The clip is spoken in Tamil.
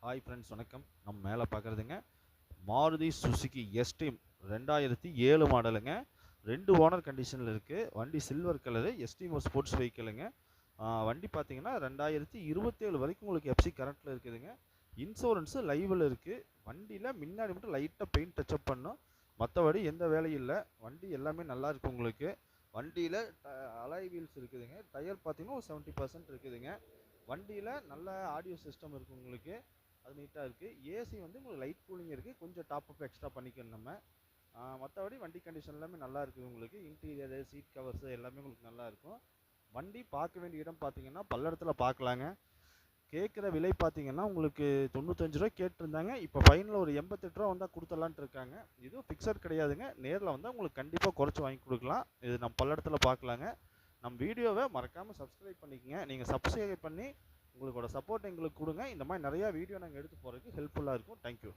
ஹாய் ஃப்ரெண்ட்ஸ், வணக்கம். நம்ம மேலே பார்க்குறதுங்க மாருதி சுசுகி எஸ்டீம் 2007 மாடலுங்க. 2 ஓனர் கண்டிஷனில் இருக்குது. வண்டி சில்வர் கலரு, எஸ்டீம் ஒரு ஸ்போர்ட்ஸ் வெஹிக்கிளுங்க. வண்டி பார்த்தீங்கன்னா 2027 வரைக்கும் உங்களுக்கு எஃப்சி கரண்ட்டில் இருக்குதுங்க. இன்சூரன்ஸு லைவில் இருக்குது. வண்டியில் முன்னாடி மட்டும் லைட்டாக பெயிண்ட் டச்சப் பண்ணோம், மற்றபடி எந்த வேலையும் இல்லை. வண்டி எல்லாமே நல்லா இருக்குது உங்களுக்கு. வண்டியில் அலாய் வீல்ஸ் இருக்குதுங்க. டயர் பார்த்தீங்கன்னா ஒரு 70% இருக்குதுங்க. வண்டியில் நல்ல ஆடியோ சிஸ்டம் இருக்குது உங்களுக்கு, அது நீட்டாக இருக்குது. ஏசி வந்து உங்களுக்கு லைட் கூலிங் இருக்குது, கொஞ்சம் டாப் அப் எக்ஸ்ட்ரா பண்ணிக்கணும் நம்ம. மற்றபடி வண்டி கண்டிஷன் எல்லாமே நல்லா இருக்குது உங்களுக்கு. இன்டீரியரு, சீட் கவர்ஸு எல்லாமே உங்களுக்கு நல்லா இருக்கும். வண்டி பார்க்க வேண்டிய இடம் பார்த்தீங்கன்னா பல்லடத்தில் பார்க்கலாங்க. கேட்குற விலை பார்த்தீங்கன்னா உங்களுக்கு 95 ரூபா கேட்டிருந்தாங்க. இப்போ ஃபைனல் ஒரு 88 ரூபா வந்தால் கொடுத்துடலான்ட்டு இருக்காங்க. இதுவும் ஃபிக்ஸட் கிடையாதுங்க. நேரில் வந்தால் உங்களுக்கு கண்டிப்பாக குறைச்சி வாங்கி கொடுக்கலாம். இது நம்ம பல்லடத்தில் பார்க்கலாங்க. நம்ம வீடியோவை மறக்காமல் சப்ஸ்கிரைப் பண்ணிக்கங்க. நீங்கள் சப்ஸ்கிரைப் பண்ணி உங்களோட சப்போர்ட் எங்களுக்கு கொடுங்க. இந்த மாதிரி நிறையா வீடியோ நாங்கள் எடுத்து போகிறதுக்கு ஹெல்ப்ஃபுல்லாக இருக்கும். தேங்க்யூ.